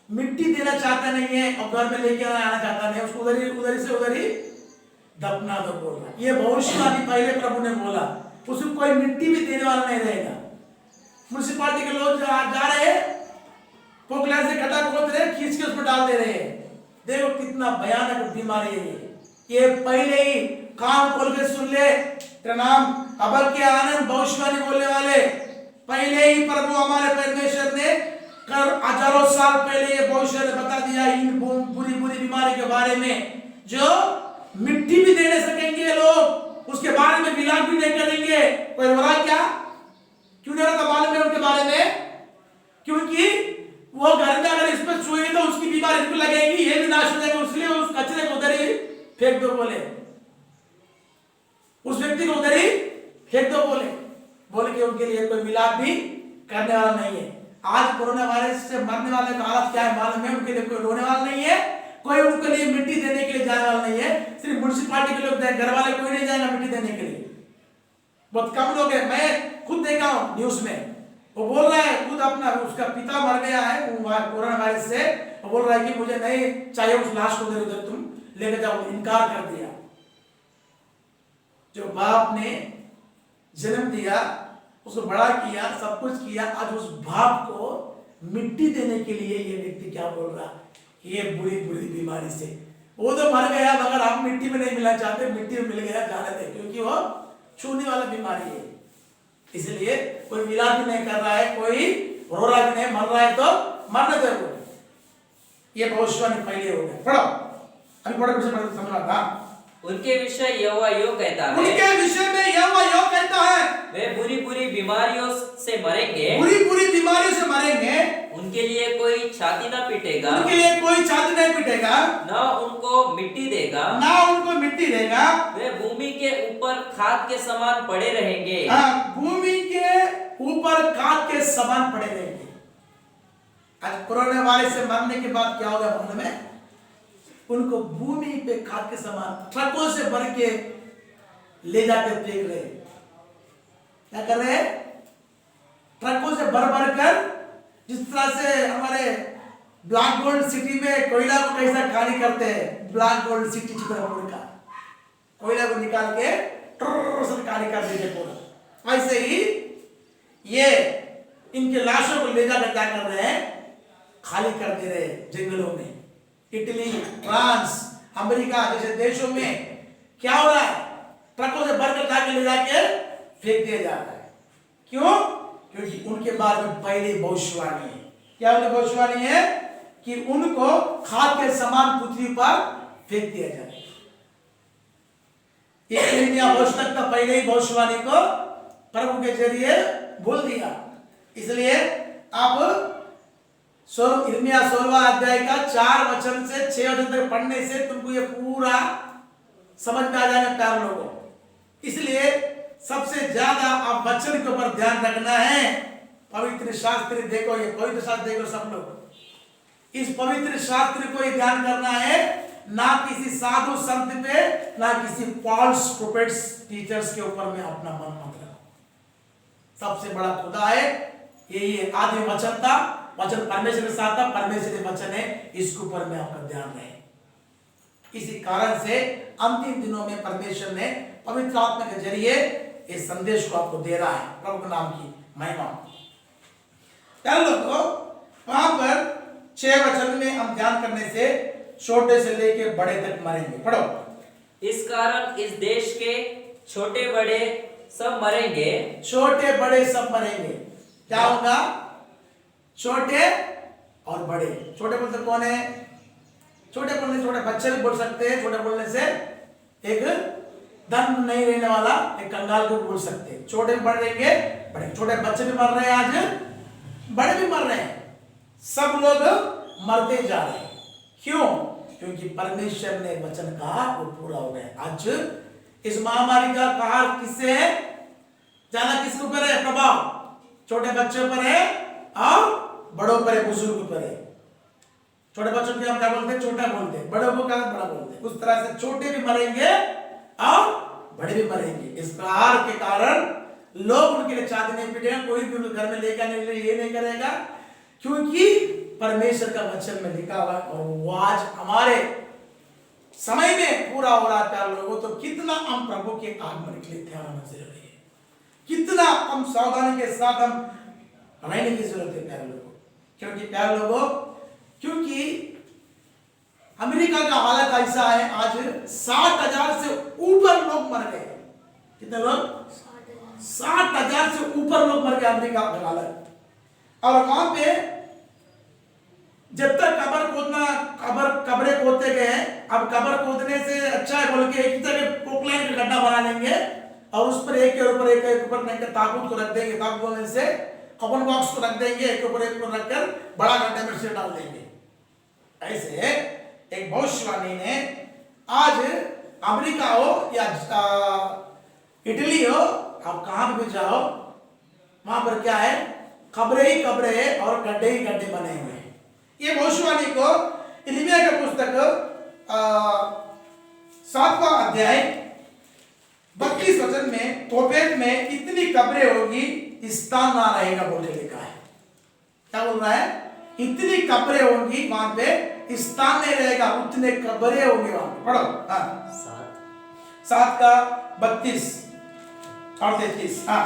मिट्टी देना चाहता नहीं है और घर में लेके आना चाहता नहीं, उसको उधर ही दफना दो बोल रहा। ये भविष्यवाणी पहले प्रभु ने बोला, उसको कोई मिट्टी भी देने वाला नहीं रहेगा। म्युनिसिपालिटी के लोग जा रहे हैं, पोखला से गड्ढा खोद रहे, खींच के उसमें डाल दे रहे हैं। देखो कितना भयानक बीमारी है ये पहले ही कान खोल के सुन ले। तेरा नाम अबल के आनंद भविष्यवाणी बोलने वाले, पहले ही प्रभु हमारे परमेश्वर ने कर हजारों साल पहले ये भविष्य ने बता दिया इन बुरी बीमारी के बारे में, जो मिट्टी भी दे नहीं सकेंगे लोग, उसके बारे में विलाप भी नहीं करेंगे। कोई बोला क्या, क्यों नहीं रहा मालूम है उनके बारे में? क्योंकि वो घर में अगर इस पर छुएंगे तो उसकी बीमारी इनको लगेगी, ये भी नाश हो जाएगा, इसलिए उस कचरे को उधर ही फेंक दो बोले, उस व्यक्ति को उधर ही फेंक दो बोले कि उनके लिए कोई मिलाप भी करने वाला नहीं है। आज कोरोना वायरस से मरने वाले का हालत क्या है मालूम है? उनके लिए कोई रोने वाला नहीं है, कोई उनके लिए मिट्टी देने के लिए जाने वाला नहीं है। सिर्फ म्युनिसिपालिटी के लोग, घर वाले कोई नहीं जाएगा मिट्टी देने के लिए, बहुत कम लोग हैं। मैं खुद देखा हूं न्यूज में, वो बोल रहा है खुद अपना, उसका पिता मर गया है कोरोना वायरस से, वो बोल रहा है कि मुझे नहीं चाहिए उस लाश को, उधर तुम लेकर जाओ, इनकार कर दिया। जो बाप ने जन्म दिया, उसको बड़ा किया, सब कुछ किया, आज उस बाप को मिट्टी देने के लिए ये व्यक्ति क्या बोल रहा, ये बुरी बीमारी से वो तो मर गया, मगर हम मिट्टी में नहीं मिलना चाहते, मिट्टी में मिल गया जाने दे, क्योंकि वो छूने वाला बीमारी है। इसलिए कोई मिलाप भी नहीं कर रहा है, कोई रो रहा भी नहीं, मर रहा है तो मरने दो। ये भविष्यवाणी पहले हो गया। पढ़ो, अभी पढ़ो, समझ था। उनके विषय यहोवा यो कहता है, उनके विषय में यहोवा यो कहता है, वे बुरी बीमारियों से मरेंगे, बुरी बीमारियों से मरेंगे, उनके लिए कोई छाती न पीटेगा, उनके लिए कोई छाती नहीं पीटेगा, न उनको मिट्टी देगा, वे भूमि के ऊपर खाद के समान पड़े रहेंगे। भूमि के ऊपर खाद के समान पड़े रहेंगे। आज कोरोना वायरस से मरने के बाद क्या होगा मालूम है? उनको भूमि पे खाद के समान ट्रकों से भर के ले जाकर फेंक रहे। क्या कर रहे हैं? ट्रकों से भर कर, जिस तरह से हमारे ब्लैक गोल्ड सिटी में कोयला को कैसा खाली करते हैं, ब्लैक गोल्ड सिटी चित्रकूट का कोयला को निकाल के से खाली कर देते पूरा, ऐसे ही ये इनके लाशों को ले जाकर क्या कर रहे हैं? खाली कर दे रहे जंगलों में। इटली, फ्रांस, अमेरिका जैसे देशों में क्या हो रहा है? ट्रकों से भरकर जाके ले जाके फेंक दिया जाता है। क्यों? क्योंकि उनके बारे में पहले भविष्यवाणी है। क्या उनकी भविष्यवाणी है? कि उनको खाद के समान पृथ्वी पर फेंक दिया जाए। आवश्यकता पहले ही भविष्यवाणी को प्रभु के जरिए बोल दिया। इसलिए आप इर्मिया 16वां अध्याय का 4 वचन से 6 वचन तक पढ़ने से तुमको ये पूरा समझ में आ जाएगा प्यारे लोगों। इसलिए सबसे ज्यादा आप वचन के ऊपर ध्यान रखना है। पवित्र शास्त्र देखो, ये पवित्र शास्त्र देखो सब लोग, इस पवित्र शास्त्र को ये ध्यान करना है, ना किसी साधु संत पे, ना किसी फॉल्स प्रोफेट्स टीचर्स के ऊपर में अपना मन मत रखो। सबसे बड़ा खुदा है, ये आदि वचन था, वचन परमेश्वर के साथ था, परमेश्वर के वचन है, इसके ऊपर में आपका ध्यान रहे। इसी कारण से अंतिम दिनों में परमेश्वर ने पवित्र आत्मा के जरिए इस संदेश को आपको दे रहा है। प्रभु के नाम की महिमा। लोगों वहां पर 6 वचन में हम ध्यान करने से छोटे से लेके बड़े तक मरेंगे। पढ़ो। इस कारण इस देश के छोटे बड़े सब मरेंगे। छोटे बड़े सब मरेंगे। क्या होगा? छोटे और बड़े। छोटे बोलते कौन है? छोटे बोलने छोटे बच्चे भी बोल सकते हैं। छोटे बोलने से एक धन नहीं रहने वाला एक कंगाल को बोल सकते हैं। छोटे भी बढ़ रहेंगे, बड़े। छोटे बच्चे भी मर रहे हैं, आज बड़े भी मर रहे हैं, सब लोग मरते जा रहे हैं। क्यों? क्योंकि परमेश्वर ने वचन कहा वो पूरा हो गया। आज इस महामारी का कहर किससे है? जाना किसके ऊपर है? प्रभाव छोटे बच्चों पर है और बड़ों पर है, बुजुर्ग पर है। छोटे बच्चों को हम क्या बोलते हैं? छोटा बोलते हैं। बड़ों को क्या बड़ा बोलते हैं। उस तरह से छोटे भी मरेंगे और बड़े भी मरेंगे। इस प्रहार के कारण लोग उनके लिए छाती नहीं पीटेंगे, कोई भी उनके घर में लेकर नहीं, ये नहीं करेगा, क्योंकि परमेश्वर का वचन में लिखा हुआ है और वो आज हमारे समय में पूरा हो रहा है प्यारे लोगों। तो कितना हम प्रभु के आगमन के लिए तैयार होना जरूरी है, कितना हम सावधानी के साथ हम रहने की जरूरत है प्यारे लोगों। क्योंकि प्यारे लोगों, क्योंकि अमेरिका का हालत ऐसा है, आज 60,000 से ऊपर लोग मर गए। कितने लोग? 60,000 से ऊपर लोग मर गए अमेरिका का हालत। और वहां पे जब तक कब्रें खोदते गए, अब कब्र खोदने से अच्छा है बोल के एक जगह पोकलाइन का गड्ढा बना लेंगे और उस पर एक के ऊपर एक नहीं ताबूत को रख देंगे। ताबूत बोलने से कफन बॉक्स को रख देंगे, एक ऊपर एक रखकर बड़ा गड्ढे में से डाल देंगे। ऐसे एक भविष्यवाणी ने आज अमेरिका हो या इटली हो, आप कहां भी जाओ वहां पर क्या है? खबरें ही खबरें है और गड्ढे ही गड्ढे बने हुए हैं। ये भविष्यवाणी को इर्मिया का पुस्तक 7वां अध्याय 32 वचन में तोपेत में इतनी कब्रें होगी स्थान ना रहेगा बोल के लिखा है। क्या बोल रहा है? इतनी कब्रें होंगी वहां पे स्थान नहीं रहेगा, उतने कब्रें होंगे वहां पे। पढ़ो। हाँ, 7 का 32 और 33। हाँ,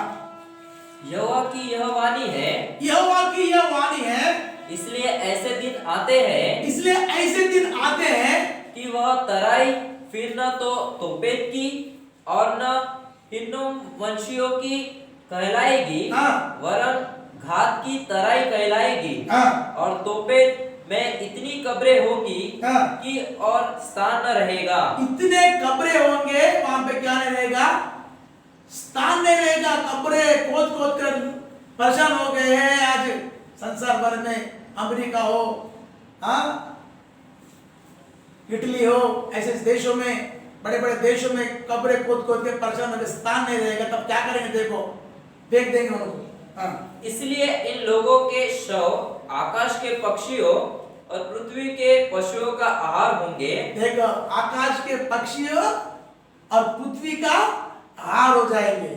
यहोवा की यह वाणी है, यहोवा की यह वाणी है, इसलिए ऐसे दिन आते हैं, इसलिए ऐसे दिन आते हैं कि वह तराई फिर न तो तोपेत की और न हिन्नोम वंशियों की कहलाएगी, हाँ। वरन घात की तराई कहलाएगी। हाँ। और तोपेत में इतनी कब्रें होगी हाँ। कि और स्थान न रहेगा। इतने कब्रें होंगे वहां पे, क्या नहीं रहेगा? स्थान नहीं रहेगा। कब्रें खोद खोद कर परेशान हो गए हैं आज संसार भर में। अमेरिका हो, हाँ, इटली हो, ऐसे देशों में, बड़े बड़े देशों में कब्रें खोद खोद के परेशान होकर स्थान नहीं रहेगा। तब क्या करेंगे? देखो, फेंक देंगे उनको। हाँ। इसलिए इन लोगों के शव आकाश के पक्षियों और पृथ्वी के पशुओं का आहार होंगे। देखो, आकाश के पक्षियों और पृथ्वी का आहार हो जाएंगे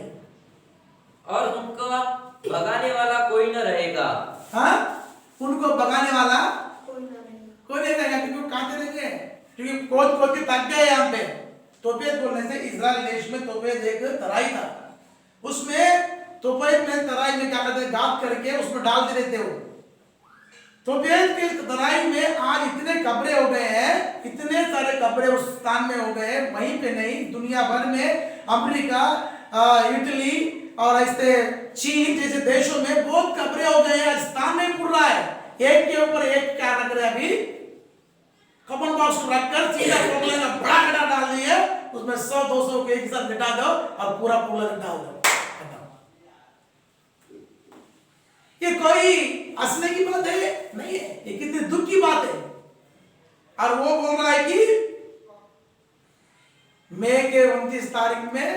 और उनका भगाने वाला कोई न रहेगा। हाँ, उनको भगाने वाला कोई नहीं रहेगा। क्योंकि कहां रहेंगे? क्योंकि खोद खोद के थक गए यहाँ पे। तोपेत बोलने से इजराइल देश में तोपेत एक तराई था, उसमें तोपेत में तराई में क्या करते? गाद करके उसमें डाल दे रहे थे वो। तोपेत के तराई में आज इतने कब्रें हो गए हैं, इतने सारे कब्रें उस स्थान में हो गए। वहीं पे नहीं, दुनिया भर में अमेरिका, इटली और ऐसे चीन जैसे देशों में बहुत कब्रें हो गए हैं। स्थान नहीं पूरा है। एक के ऊपर एक क्या रख रहे? अभी कफन बॉक्स को रखकर सीधा पोटले में बड़ा गड्ढा डाल दिए, उसमें 100-200 के एक साथ लिटा दो और पूरा पोटला डाल दो। ये कोई हंसने की बात है नहीं है, ये कितनी दुख की बात है। और वो बोल रहा है कि मई के 29 तारीख में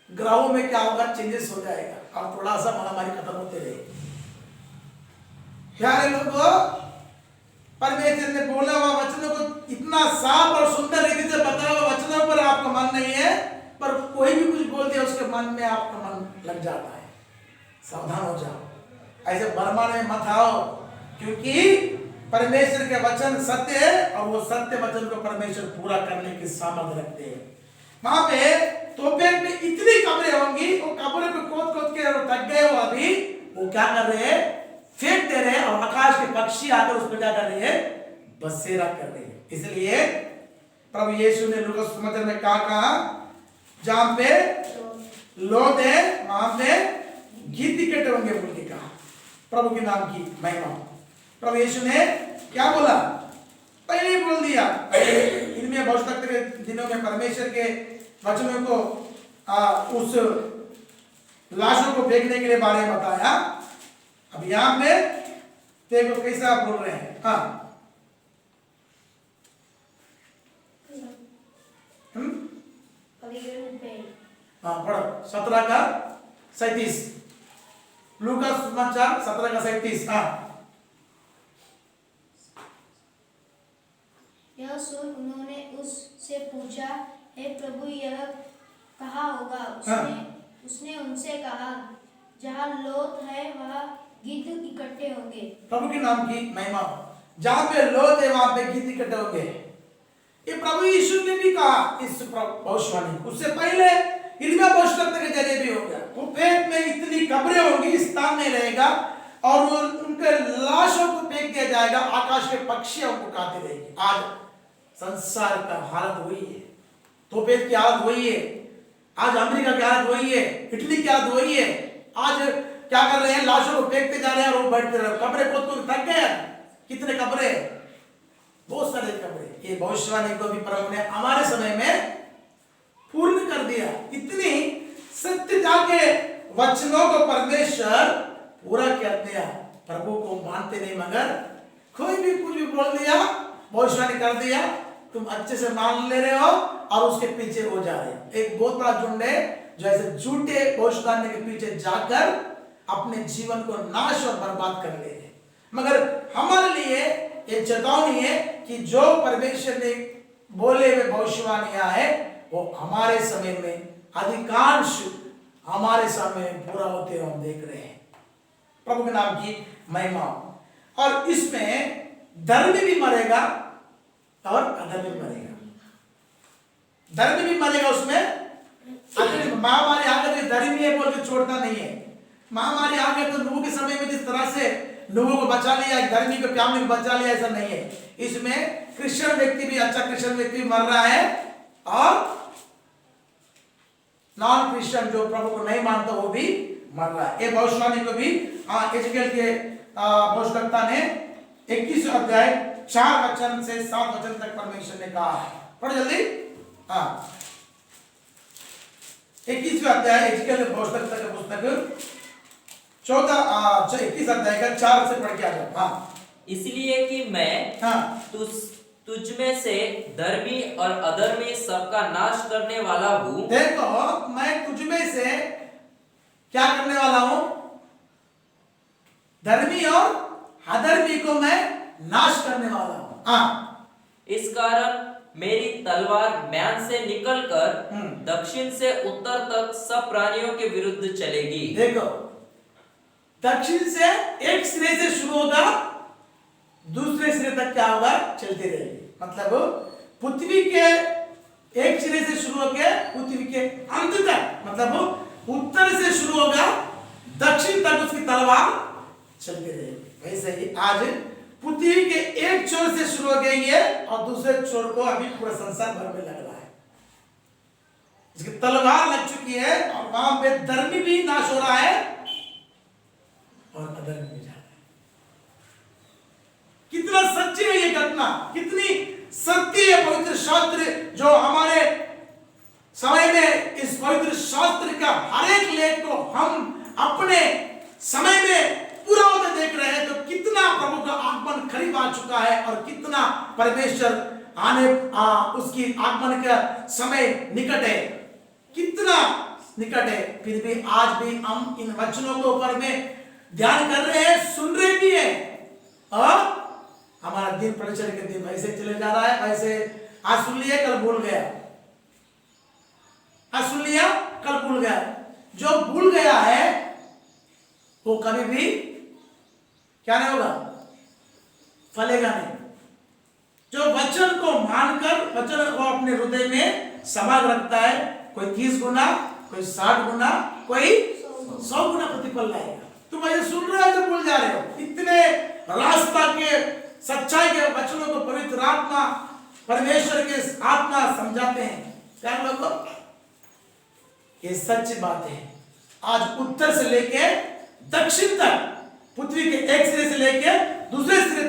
ग्रहों में क्या होगा? चेंजेस हो जाएगा और थोड़ा सा महामारी खत्म होते रहे। प्यारे लोगों, परमेश्वर ने बोला हुआ वचनों को इतना साफ और सुंदर रीति से बताया हुआ वचनों पर आपका मन नहीं है, पर कोई भी कुछ बोल दिया उसके मन में आपका मन लग जाता है। सावधान हो जाओ, ऐसे बरमान में मत आओ, क्योंकि परमेश्वर के वचन सत्य है और वो सत्य वचन को परमेश्वर पूरा करने की सामर्थ्य रखते हैं। वहां पे तोपेत में इतनी कब्रें होंगी, वो कब्रें को खोद खोद के थक गए। वो अभी वो क्या कर रहे हैं? फेंक दे रहे हैं और आकाश के पक्षी आकर उस पर क्या कर रहे हैं? बसेरा कर रहे हैं। इसलिए प्रभु यीशु ने लूका सुसमाचार में कहा, जहां पे लोथ है वहां पे गीत इकट्ठे होंगे बोल के कहा। प्रभु के नाम की महिमा। प्रभु यीशु ने क्या बोला? पहले ही बोल दिया। इनमें भविष्य के दिनों में परमेश्वर के वचनों को उस लाशों को फेंकने के लिए बारे में बताया। अब यहां पे देखो कैसा बोल रहे हैं। हाँ, पढ़ो 17 का 37, लूका सुसमाचार 17 का 37। हाँ, यह सुन उन्होंने उससे पूछा, हे प्रभु, यह कहाँ होगा? उसने उनसे कहा, जहाँ लोथ है वहाँ गिद्ध इकट्ठे होंगे। प्रभु के नाम की महिमा हो। जहां पे लोग है वहां पे गीत इकट्ठे होंगे। ये प्रभु यीशु ने भी कहा इस भविष्यवाणी, उससे पहले इर्मिया भविष्यवक्ता के जरिए भी हो गया। वो पेट में इतनी कब्रें होंगी, स्थान नहीं रहेगा और वो उनके लाशों को फेंक दिया जाएगा, आकाश के पक्षी उनको खाते रहेंगे। आज संसार का हालत वही है, तोपेत की हालत वही है, आज अमेरिका की हालत वही है, इटली की हालत वही है। आज क्या कर रहे हैं, लाशों को फेंकते जा रहे हैं और वो बैठते रहे, कब्रें खोद को थक गए। कितने कब्रें, बहुत सारे कब्रें। ये भविष्यवाणी को भी प्रभु ने हमारे समय में पूर्ण कर दिया। इतनी सत्य जाके वचनों को परमेश्वर पूरा कर दिया। प्रभु को मानते नहीं, मगर कोई भी कुछ भी बोल दिया, भविष्यवाणी कर दिया, तुम अच्छे से मान ले रहे हो और उसके पीछे हो जा रहे हो। एक बहुत बड़ा झुंड है जो ऐसे झूठे भविष्यवाणी के पीछे जाकर अपने जीवन को नाश और बर्बाद कर ले रहे। मगर हमारे लिए ये चेतावनी है कि जो परमेश्वर ने बोले हुए भविष्यवाणियां है वो हमारे समय में अधिकांश हमारे समय पूरा होते हुए हम देख रहे हैं। प्रभु के नाम की महिमा। और इसमें धर्मी भी मरेगा और अधर्मी भी मरेगा। धर्मी भी मरेगा उसमें। महामारी आ गई, धर्मी है बोल के छोड़ता नहीं है। महामारी आ गई तो नूह के समय में जिस तरह से नूह को बचा लिया, एक धर्मी को फैमिली को बचा लिया, ऐसा नहीं है। इसमें क्रिश्चियन व्यक्ति भी, अच्छा क्रिश्चियन व्यक्ति भी मर रहा है और नॉन क्रिश्चियन जो प्रभु को नहीं मानता वो भी मर रहा है। ये भविष्यवाणी को भी एजेकिएल के भविष्यवक्ता ने 21 अध्याय 4 वचन से 7 वचन तक परमेश्वर ने कहा है। पढ़ो जल्दी। 21 अध्याय एजेकिएल के भविष्यवक्ता का पुस्तक 21 अध्याय का 4 से पढ़ के आ जाओ। इसलिए कि मैं तुझ में से धर्मी और अधर्मी सबका नाश करने वाला हूँ। देखो, मैं तुझ में से क्या करने वाला हूं, धर्मी और अधर्मी को मैं नाश करने वाला हूं। इस कारण मेरी तलवार म्यान से निकलकर दक्षिण से उत्तर तक सब प्राणियों के विरुद्ध चलेगी। देखो, दक्षिण से एक सिरे से शुरू होगा, दूसरे सिरे तक क्या होगा, चलती रहेगी। मतलब पृथ्वी के एक सिरे से शुरू होकर पृथ्वी के अंत तक, मतलब उत्तर से शुरू होगा, दक्षिण तक उसकी तलवार चलती रहेगी। वैसे ही आज पृथ्वी के एक छोर से शुरू हो गई है और दूसरे छोर को अभी पूरा संसार भर में लग रहा है। इसकी तलवार लग चुकी है और वहां पे धर्मी भी नाश हो रहा है और अधर्मी भी जा रहा है। कितना सच्ची है ये घटना, कितनी सत्य है पवित्र शास्त्र जो हमारे समय में इस पवित्र शास्त्र का हर एक लेख को हम अपने समय में पूरा होते देख रहे हैं। तो कितना प्रभु का आगमन करीब आ चुका है और कितना परमेश्वर उसकी आगमन का समय निकट है, कितना निकट है। फिर भी आज भी हम इन वचनों के ऊपर में ध्यान कर रहे हैं, सुन रहे भी हैं और हमारा दिन परिचय के दिन वैसे चले जा रहा है। वैसे आज सुन लिया, कल भूल गया, आज सुन लिया, कल भूल गया। जो भूल गया है वो कभी भी क्या नहीं होगा, फलेगा नहीं। जो वचन को मानकर वचन को अपने हृदय में समा रखता है, कोई 30 गुना, कोई 60 गुना, कोई 100 गुना प्रतिफल लाएगा। तुम ऐसे सुन रहे हो तो भूल जा रहे हो। इतने रास्ता के सच्चाई के वचनों को पवित्र आत्मा, परमेश्वर के आत्मा समझाते हैं। क्या लोगों, ये सच्ची बात है। आज उत्तर से लेके दक्षिण तक, पृथ्वी के एक सिरे से लेके दूसरे सिरे